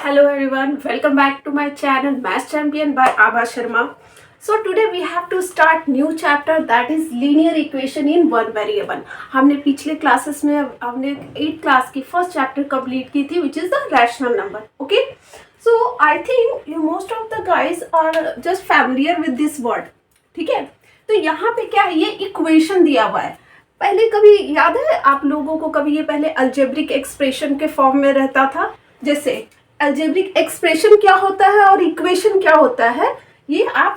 Hello everyone, welcome back to my channel Math Champion by Abha Sharma. So today we have to start new chapter, that is linear equation in one variable. हमने पिछले classes में हमने 8th class की first chapter complete की थी which is the rational number. Okay, so I think most of the guys are just familiar with this word. ठीक है, तो यहाँ पे क्या है, ये इक्वेशन दिया हुआ है. पहले कभी याद है आप लोगों को, कभी ये पहले अलजेब्रिक एक्सप्रेशन के फॉर्म में रहता था. जैसे अलजेब्रिक एक्सप्रेशन क्या होता है और इक्वेशन क्या होता है, ये आप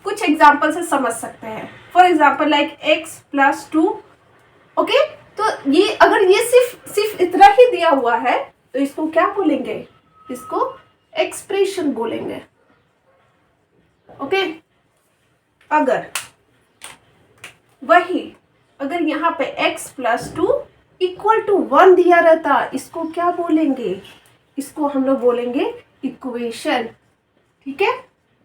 कुछ एग्जांपल से समझ सकते हैं. For example like x plus 2. Okay, तो ये अगर ये सिर्फ इतना ही दिया हुआ है तो इसको क्या बोलेंगे, इसको एक्सप्रेशन बोलेंगे. ओके, अगर यहाँ पे x प्लस 2 इक्वल टू 1 दिया रहता, इसको क्या बोलेंगे, इसको हम लोग बोलेंगे इक्वेशन. ठीक है,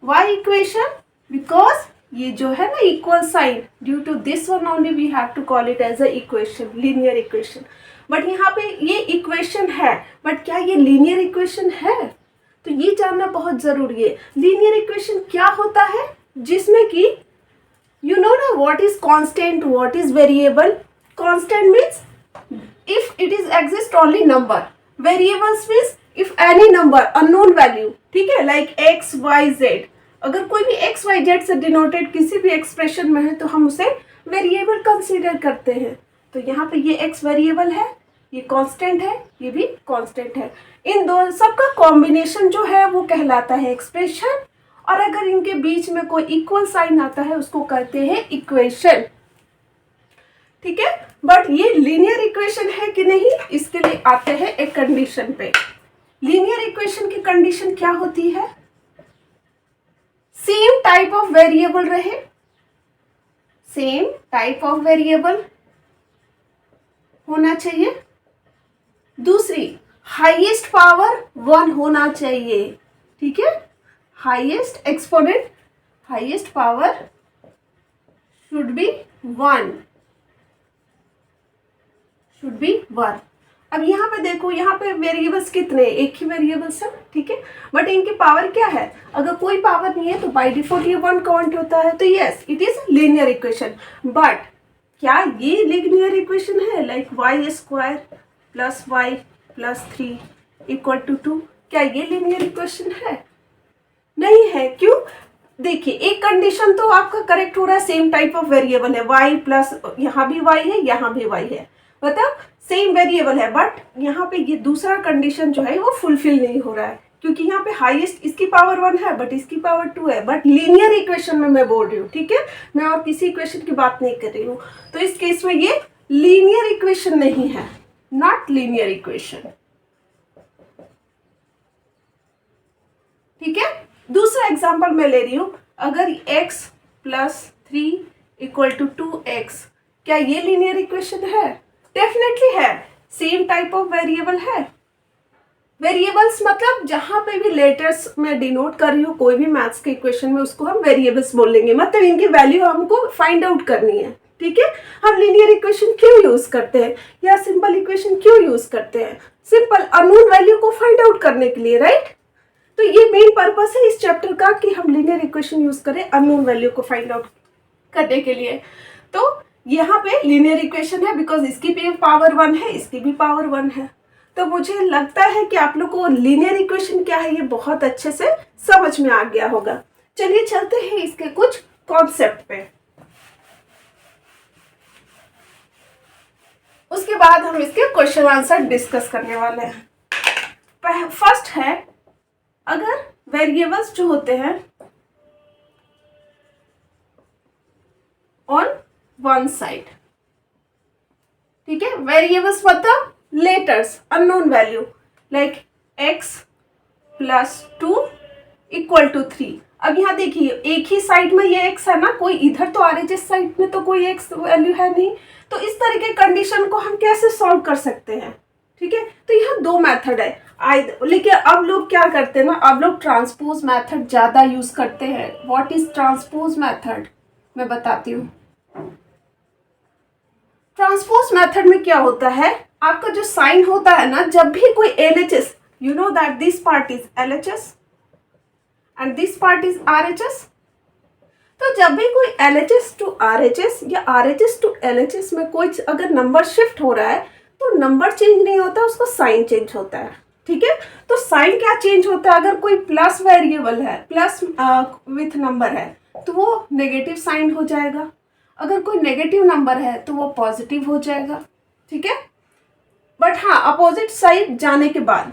वाई इक्वेशन, बिकॉज ये जो है ना equal sign, due to this one only we have to call it as a equation, linear equation. But यहाँ पे ये इक्वेशन है, बट क्या ये लीनियर इक्वेशन है, तो ये जानना बहुत जरूरी है. लीनियर इक्वेशन क्या होता है, जिसमें कि you know ना what is constant, what is variable. Constant means if it is exist only number. Variables means if any number unknown value. ठीक है, like x y z. अगर कोई भी x y z से डिनोटेड किसी भी expression में है तो हम उसे वेरिएबल कंसीडर करते हैं. तो यहाँ पे ये x वेरिएबल है, ये कांस्टेंट है, ये भी कांस्टेंट है. इन दो सबका कॉम्बिनेशन जो है वो कहलाता है एक्सप्रेशन. और अगर इनके बीच में कोई इक्वल साइन आता है उसको कहते हैं इक्वेशन. ठीक है, बट ये लीनियर इक्वेशन है कि नहीं, इसके लिए आते हैं एक कंडीशन पे. लीनियर इक्वेशन की कंडीशन क्या होती है, सेम टाइप ऑफ वेरिएबल रहे, सेम टाइप ऑफ वेरिएबल होना चाहिए. दूसरी, हाईएस्ट पावर 1 होना चाहिए. ठीक है, highest exponent, highest power should be 1, should be 1. अब यहाँ पे देखो, यहाँ पे वेरिएबल्स कितने, एक ही वेरिएबल्स है. ठीक है, बट इनकी पावर क्या है, अगर कोई पावर नहीं है तो बाय डिफॉल्ट ये 1 काउंट होता है. तो yes, it is linear equation. But क्या ये लीनियर इक्वेशन है, like y square plus y plus 3 equal to 2, क्या ये लीनियर इक्वेशन है? नहीं है. क्यों? देखिए, एक कंडीशन तो आपका करेक्ट हो रहा है, सेम टाइप ऑफ वेरिएबल है, y प्लस यहाँ भी y है, यहाँ भी y है, मतलब सेम वेरिएबल है. बट यहाँ पे ये दूसरा कंडीशन जो है वो फुलफिल नहीं हो रहा है, क्योंकि यहाँ पे हाईएस्ट इसकी पावर 1 है बट इसकी पावर 2 है. बट लीनियर इक्वेशन में मैं बोल रही हूँ. ठीक है, मैं और किसी इक्वेशन की बात नहीं कर रही हूँ. तो इस केस में ये लीनियर इक्वेशन नहीं है, नॉट लीनियर इक्वेशन. ठीक है, दूसरा एग्जाम्पल मैं ले रही हूं. अगर x plus 3 equal to 2x, क्या ये लीनियर इक्वेशन है? डेफिनेटली है, सेम टाइप ऑफ वेरिएबल है. वेरिएबल्स मतलब जहां पे भी लेटर्स में डिनोट कर रही हूँ कोई भी मैथ्स के इक्वेशन में, उसको हम वेरिएबल्स बोलेंगे, मतलब इनकी वैल्यू हमको फाइंड आउट करनी है. ठीक है, हम लीनियर इक्वेशन क्यों यूज करते हैं या सिंपल इक्वेशन क्यों यूज करते हैं? सिंपल अननोन वैल्यू को फाइंड आउट करने के लिए, राइट. तो ये मेन पर्पस है इस चैप्टर का कि हम लीनियर इक्वेशन यूज करें अननोन वैल्यू को फाइंड आउट करने के लिए. तो यहाँ पे लीनियर इक्वेशन है बिकॉज इसकी भी पावर 1 है, इसकी भी पावर 1 है. तो मुझे लगता है कि आप लोग को लीनियर इक्वेशन क्या है ये बहुत अच्छे से समझ में आ गया होगा. चलिए चलते हैं इसके कुछ कॉन्सेप्ट पे, उसके बाद हम इसके क्वेश्चन आंसर डिस्कस करने वाले हैं. फर्स्ट है, अगर वेरिएबल्स जो होते हैं ऑन वन साइड, ठीक है, वेरिएबल्स मतलब letters, unknown value, like x plus 2 equal to 3. अब यहाँ देखिए, एक ही साइड में ये x है ना, कोई इधर तो RHS साइड में तो कोई x वैल्यू है नहीं. तो इस तरह के कंडीशन को हम कैसे सॉल्व कर सकते हैं? ठीक है, तो यहाँ दो मेथड है. लेकिन अब लोग क्या करते हैं ना, अब लोग ट्रांसपोज मेथड ज्यादा यूज करते हैं. व्हाट इज ट्रांसपोज मेथड, मैं बताती हूँ. ट्रांसपोज मेथड में क्या होता है, आपका जो साइन होता है ना, जब भी कोई LHS You know that this part is LHS and this part is RHS. तो जब भी कोई LHS to RHS या RHS to LHS में कोई अगर नंबर शिफ्ट हो रहा है तो नंबर चेंज नहीं होता, उसका साइन चेंज होता है। ठीक है, तो साइन क्या चेंज होता है? अगर कोई प्लस वेरिएबल है, प्लस विथ नंबर है, तो वो नेगेटिव साइन हो जाएगा। अगर कोई नेगेटिव नंबर है तो वो पॉजिटिव हो जाएगा। ठीक है, बट हाँ, अपोजिट साइड जाने के बाद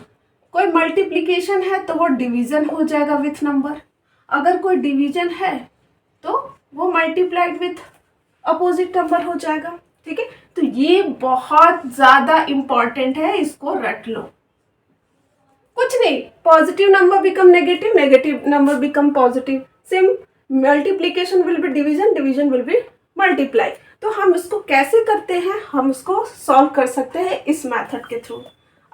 कोई मल्टीप्लिकेशन है तो वो डिवीजन हो जाएगा विथ नंबर। अगर कोई डिवीजन है तो वो मल्टीप्लाइड विथ अपोजिट नंबर हो जाएगा। ठीक है, तो ये बहुत ज़्यादा इम्पॉर्टेंट है, इसको रट लो। कुछ नहीं, positive number become negative, negative number become positive, same multiplication will be division, division will be multiply. तो हम इसको कैसे करते हैं? हम इसको सॉल्व कर सकते हैं इस मेथड के थ्रू।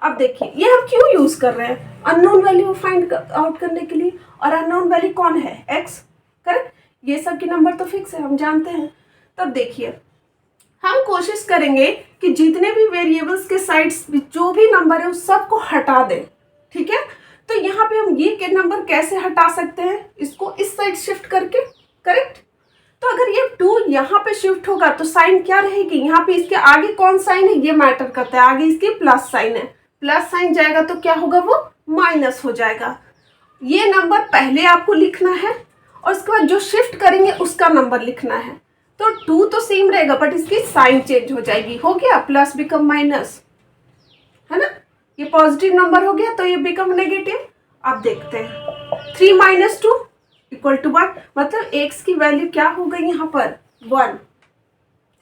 अब देखिए, ये हम क्यों यूज कर रहे हैं? अननोन वैल्यू फाइंड आउट करने के लिए। और अननोन वैल्यू कौन है? X, correct. ये सब के नंबर तो फिक्स है, हम जानते हैं। तब देखिए, हम कोशिश करेंगे कि जितने भी वेरिएबल्स के साइड्स जो भी नंबर है उस सबको हटा दें। ठीक है, तो यहाँ पे हम ये के नंबर कैसे हटा सकते हैं? इसको इस साइड शिफ्ट करके, करेक्ट। तो अगर ये 2 यहाँ पे शिफ्ट होगा तो साइन क्या रहेगी? यहाँ पे इसके आगे कौन साइन है ये मैटर करता है, आगे इसके प्लस साइन है। प्लस साइन जाएगा तो क्या होगा? वो माइनस हो जाएगा। ये नंबर पहले आपको लिखना है और उसके बाद जो शिफ्ट करेंगे उसका नंबर लिखना है। तो 2 तो सेम रहेगा बट इसकी साइन चेंज हो जाएगी। हो गया, प्लस बिकम माइनस, है ना। ये पॉजिटिव नंबर हो गया तो ये बिकम नेगेटिव। अब देखते हैं, 3 माइनस 2 इक्वल टू 1, मतलब एक्स की वैल्यू क्या हो गई यहाँ पर? 1।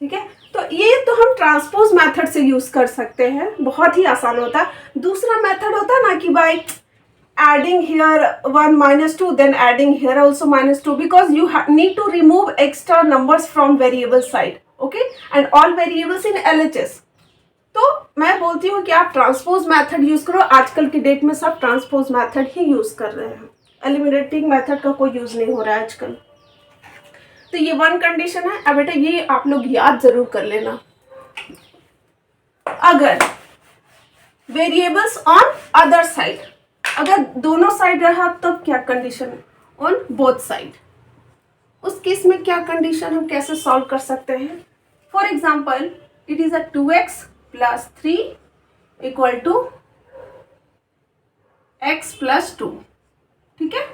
ठीक है, तो ये तो हम ट्रांसपोज मेथड से यूज कर सकते हैं, बहुत ही आसान होता है। दूसरा मेथड होता है ना कि bye adding here 1 minus 2 then adding here also minus 2 because you need to remove extra numbers from variable side, okay, and all variables in LHS। तो मैं बोलती हूँ कि आप ट्रांसपोज मेथड यूज करो। आजकल की डेट में सब ट्रांसपोज मेथड ही यूज कर रहे हैं, एलिमिनेटिंग मेथड का कोई यूज नहीं हो रहा है आजकल। तो ये 1 कंडीशन है। अब बेटा ये आप लोग याद जरूर कर लेना, अगर वेरिएबल्स ऑन अदर साइड, अगर दोनों साइड रहा तब क्या कंडीशन है? On both side. उस केस में क्या कंडीशन हम कैसे सॉल्व कर सकते हैं? For example, it is a 2x plus 3 equal to x plus 2। ठीक है,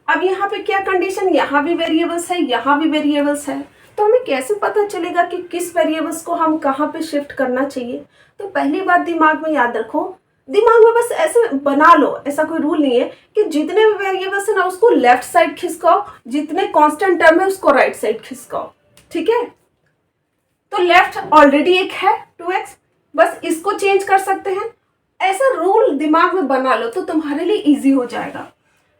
अब यहाँ पे क्या कंडीशन? यहाँ भी वेरिएबल्स है, यहाँ भी वेरिएबल्स है, तो हमें कैसे पता चलेगा कि किस वेरिएबल्स को हम कहाँ पे शिफ्ट करना चाहिए? तो पहली बात दिमाग में याद रखो, दिमाग में बस ऐसे बना लो, ऐसा कोई रूल नहीं है कि जितने भी वेरिएबल्स है ना उसको लेफ्ट साइड खिसकाओ, जितने कांस्टेंट टर्म है उसको राइट साइड खिसकाओ। ठीक है, तो लेफ्ट ऑलरेडी एक है 2x, बस इसको चेंज कर सकते हैं। ऐसा रूल दिमाग में बना लो तो तुम्हारे लिए इजी हो जाएगा।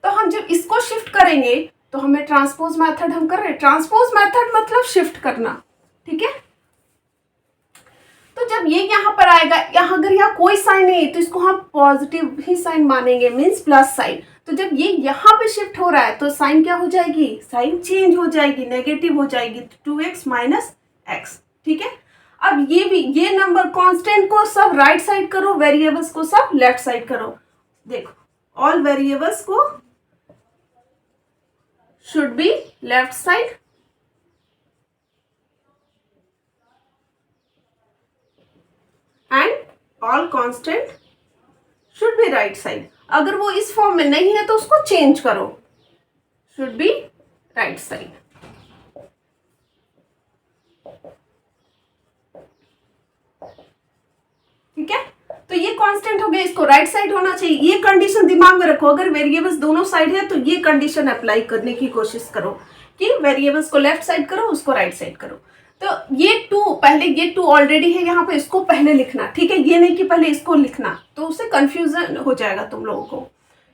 तो हम जब इसको शिफ्ट करेंगे तो हमें ट्रांसपोज मेथड हम कर रहे हैं। ट्रांसपोज मेथड मतलब शिफ्ट करना। ठीक है, तो जब ये यहाँ पर आएगा, यहाँ अगर यहाँ कोई साइन नहीं है तो इसको हम पॉजिटिव ही साइन मानेंगे, मीन्स प्लस साइन। तो जब ये यहाँ पे शिफ्ट हो रहा है तो साइन क्या हो जाएगी? साइन चेंज हो जाएगी, नेगेटिव हो जाएगी, 2x माइनस एक्स। ठीक है, अब ये भी, ये नंबर कांस्टेंट को सब राइट साइड करो, वेरिएबल्स को सब लेफ्ट साइड करो। देखो, ऑल वेरिएबल्स को should be left side and all constant should be right side। अगर वो इस फॉर्म में नहीं है तो उसको चेंज करो, should be right side। ठीक है, तो ये कांस्टेंट हो गया, इसको राइट साइड होना चाहिए। ये कंडीशन दिमाग में रखो, अगर वेरिएबल्स दोनों साइड है तो ये कंडीशन अप्लाई करने की कोशिश करो कि वेरिएबल्स को लेफ्ट साइड करो, उसको राइट साइड करो। तो ये 2 पहले, ये 2 ऑलरेडी है यहाँ पे, इसको पहले लिखना। ठीक है, ये नहीं कि पहले इसको लिखना, तो उससे कंफ्यूजन हो जाएगा तुम लोगों को।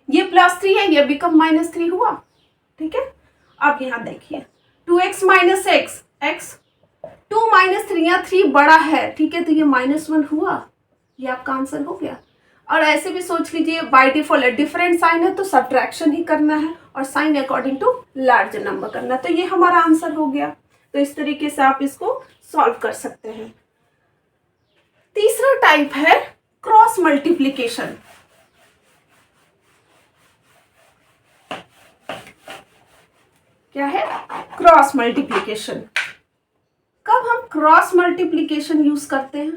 ये +3 है, ये बिकम -3 हुआ। ठीक है, अब यहाँ देखिए 2x minus x, x 2 minus 3 या 3 बड़ा है। ठीक है, तो ये -1 हुआ, ये आपका आंसर हो गया। और ऐसे भी सोच लीजिए, बाय डिफॉल्ट डिफरेंट साइन है तो सब्ट्रैक्शन ही करना है और sign according to large number करना, तो ये हमारा आंसर हो गया। तो इस तरीके से आप इसको सॉल्व कर सकते हैं। तीसरा टाइप है क्रॉस मल्टीप्लिकेशन। क्या है? Cross multiplication. कब हम क्रॉस मल्टीप्लीकेशन यूज करते हैं?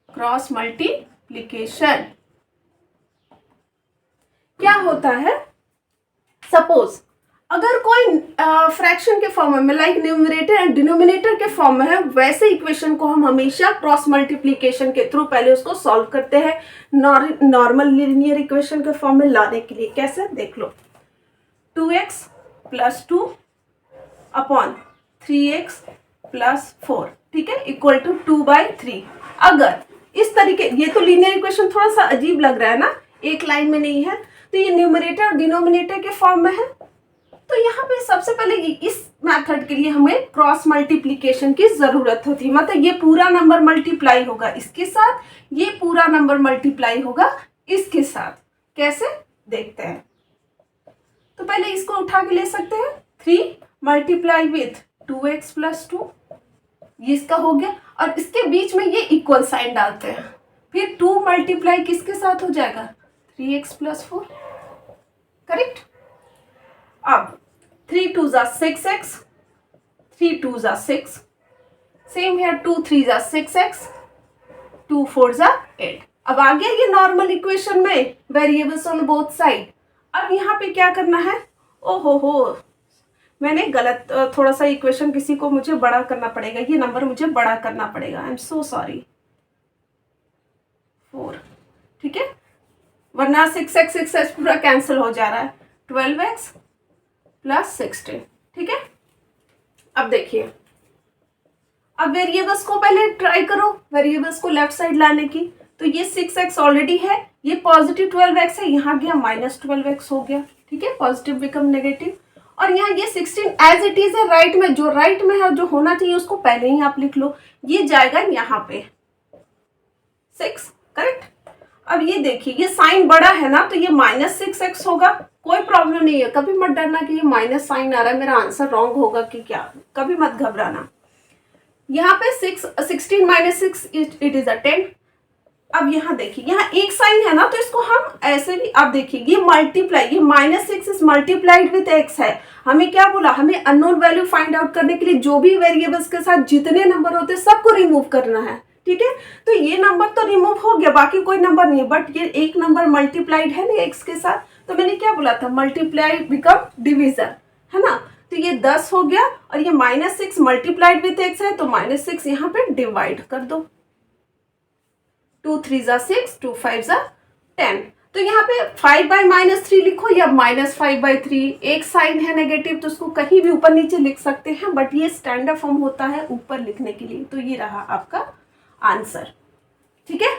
क्रॉस मल्टीप्लीकेशन क्या होता है? सपोज अगर कोई फ्रैक्शन के फॉर्म में लाइक न्यूमरेटर एंड डिनोमिनेटर के फॉर्म में है, वैसे इक्वेशन को हम हमेशा क्रॉस मल्टीप्लीकेशन के थ्रू पहले उसको सॉल्व करते हैं नॉर्मल लीनियर इक्वेशन के फॉर्म में लाने के लिए। कैसे? देख लो, 2x + 2 अपॉन 3x + 4, ठीक है, इक्वल टू 2/3। अगर इस तरीके, ये तो लीनियर इक्वेशन थोड़ा सा अजीब लग रहा है ना, एक लाइन में नहीं है, तो ये न्यूमरेटर और डिनोमिनेटर के फॉर्म में है। तो यहाँ पे सबसे पहले इस मेथड के लिए हमें क्रॉस मल्टीप्लीकेशन की जरूरत होती है। मतलब ये पूरा नंबर मल्टीप्लाई होगा इसके साथ, ये पूरा नंबर मल्टीप्लाई होगा इसके साथ। कैसे? देखते हैं। तो पहले इसको उठा के ले सकते हैं, 3 मल्टीप्लाई विथ 2x + 2, ये इसका हो गया, और इसके बीच में ये इक्वल साइन डालते हैं। फिर 2 मल्टीप्लाई किसके साथ हो जाएगा? 3x + 4, correct. अब 3 2 = 6x, 3 2 = 6, सेम है 2 3 = 6x, 2 4 = 8। अब आ गया ये नॉर्मल इक्वेशन में वेरिएबल्स ऑन बोथ साइड। अब यहाँ पे क्या करना है? ओहो, मैंने गलत थोड़ा सा इक्वेशन, किसी को मुझे बड़ा करना पड़ेगा, ये नंबर मुझे बड़ा करना पड़ेगा। I am so sorry. 4, ठीक है, वरना 6x पूरा कैंसिल हो जा रहा है। 12x + 16, ठीक है। अब देखिए, अब वेरिएबल्स को पहले ट्राई करो, वेरिएबल्स को लेफ्ट साइड लाने की। तो ये 6x ऑलरेडी है, ये पॉजिटिव 12x है, यहाँ गया -12x हो गया, ठीक है, पॉजिटिव बिकम नेगेटिव। और यहाँ ये 16 एज इट इज है, राइट में, जो राइट में है, जो होना चाहिए उसको पहले ही आप लिख लो। ये जाएगा यहाँ पे 6, करेक्ट। अब ये देखिए, ये साइन बड़ा है ना, तो ये -6x होगा। कोई प्रॉब्लम नहीं है, कभी मत डरना कि ये माइनस साइन आ रहा है, मेरा आंसर रॉन्ग होगा कि क्या, कभी मत घबराना। यहाँ पे 16 - 6 इट इज 10। अब यहाँ देखिए, यहाँ एक साइन है ना, तो इसको हम ऐसे भी, अब देखिए ये मल्टीप्लाई, ये -6 इज मल्टीप्लाइड विथ x है। हमें क्या बोला? हमें अननोन वैल्यू फाइंड आउट करने के लिए जो भी वेरिएबल्स के साथ जितने नंबर होते हैं सबको रिमूव करना है, ठीक है। तो ये नंबर तो रिमूव हो गया, बाकी कोई नंबर नहीं है, बट ये एक नंबर मल्टीप्लाइड है ना x के साथ, तो मैंने क्या बोला था? मल्टीप्लाई बिकम डिविजन, है ना। तो ये 10 हो गया, और ये -6 मल्टीप्लाइड विथ x है, तो -6 यहाँ पे डिवाइड कर दो। 2 3 = 6, 2 5 = 10। तो यहाँ पे 5/-3 लिखो या -5/3। एक साइन है नेगेटिव, तो उसको कहीं भी ऊपर नीचे लिख सकते हैं, बट ये स्टैंडर्ड फॉर्म होता है ऊपर लिखने के लिए। तो ये रहा आपका आंसर, ठीक है।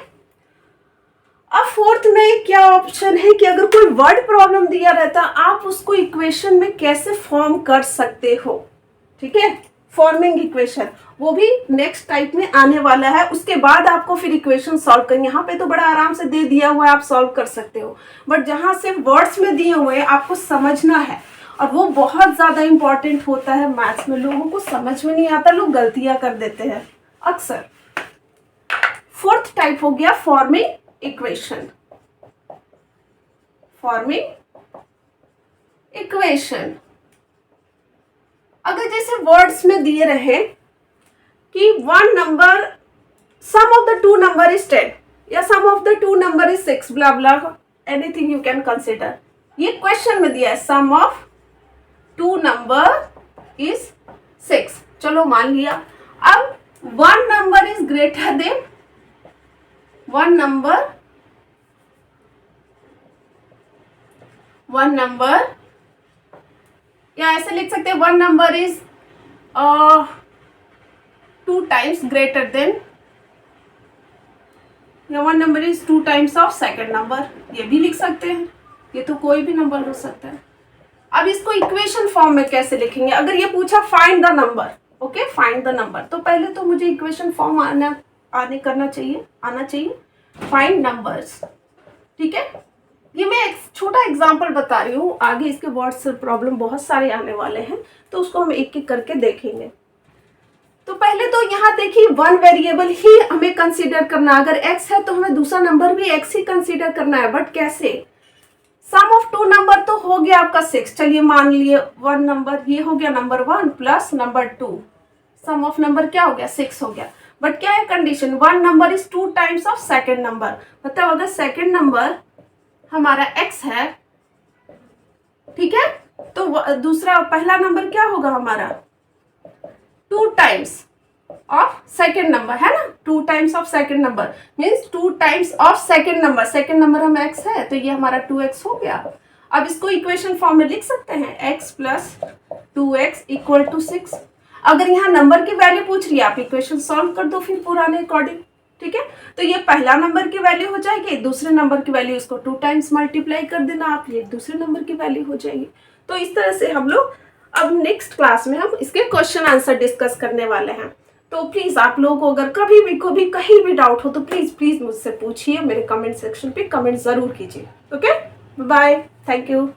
अब फोर्थ में क्या ऑप्शन है कि अगर कोई वर्ड प्रॉब्लम दिया रहता, आप उसको इक्वेशन में कैसे फॉर्म कर सकते हो, ठीक है। फॉर्मिंग इक्वेशन, वो भी नेक्स्ट टाइप में आने वाला है, उसके बाद आपको फिर इक्वेशन सॉल्व करनी। यहाँ पे तो बड़ा आराम से दे दिया हुआ है, आप सॉल्व कर सकते हो, बट जहाँ से वर्ड्स में दिए हुए हैं आपको समझना है, और वो बहुत ज़्यादा इंपॉर्टेंट होता है मैथ्स में। लोगों को समझ में नहीं आता, लोग गलतियाँ कर देते हैं अक्सर। फोर्थ टाइप हो गया फॉर्मिंग इक्वेशन। फॉर्मिंग इक्वेशन, अगर जैसे वर्ड्स में दिए रहे कि one number, sum of the two number is 10 या sum of the two number is 6, blah blah, anything you can consider. ये क्वेश्चन में दिया है sum of two number is 6, चलो मान लिया। अब one number is greater than one number, या ऐसे लिख सकते हैं one number is 2 times greater than, या one number is 2 times of second number, ये भी लिख सकते हैं। ये तो कोई भी नंबर हो सकता है। अब इसको इक्वेशन फॉर्म में कैसे लिखेंगे? अगर ये पूछा find the number, okay, find the number, तो पहले तो मुझे इक्वेशन फॉर्म आना चाहिए फाइंड नंबर्स, ठीक है। ये मैं एक छोटा एग्जांपल बता रही हूँ, आगे इसके वर्ड्स प्रॉब्लम बहुत सारे आने वाले हैं, तो उसको हम एक एक करके देखेंगे। तो पहले तो यहाँ देखिए, वन वेरिएबल ही हमें कंसीडर करना, अगर x है तो हमें दूसरा नंबर भी x ही कंसीडर करना है, बट कैसे? सम ऑफ टू नंबर तो हो गया आपका 6, चलिए मान लिए 1 नंबर, ये हो गया number 1 plus number 2, sum of number क्या हो गया 6 हो गया। बट क्या है condition, 1 number is 2 times of second number, मतलब अगर सेकेंड नंबर हमारा x है, ठीक है, तो दूसरा पहला नंबर क्या होगा हमारा 2 टाइम्स ऑफ सेकेंड नंबर, है ना, 2 times of second number means 2 times of second number, second number हम x है तो ये हमारा 2x हो गया। अब इसको इक्वेशन फॉर्म में लिख सकते हैं, x plus 2x equal to 6। अगर यहाँ नंबर की वैल्यू पूछ रही है आप इक्वेशन सॉल्व कर दो फिर पुराने अकॉर्डिंग, ठीक है। तो ये पहला नंबर की वैल्यू हो जाएगी, दूसरे नंबर की वैल्यू इसको 2 टाइम्स मल्टीप्लाई कर देना आप, ये दूसरे नंबर की वैल्यू हो जाएगी। तो इस तरह से हम लोग अब नेक्स्ट क्लास में हम इसके क्वेश्चन आंसर डिस्कस करने वाले हैं। तो प्लीज आप लोगों को अगर कभी कहीं भी डाउट हो तो प्लीज मुझसे पूछिए, मेरे कमेंट सेक्शन पे कमेंट जरूर कीजिए। Okay, bye, thank you.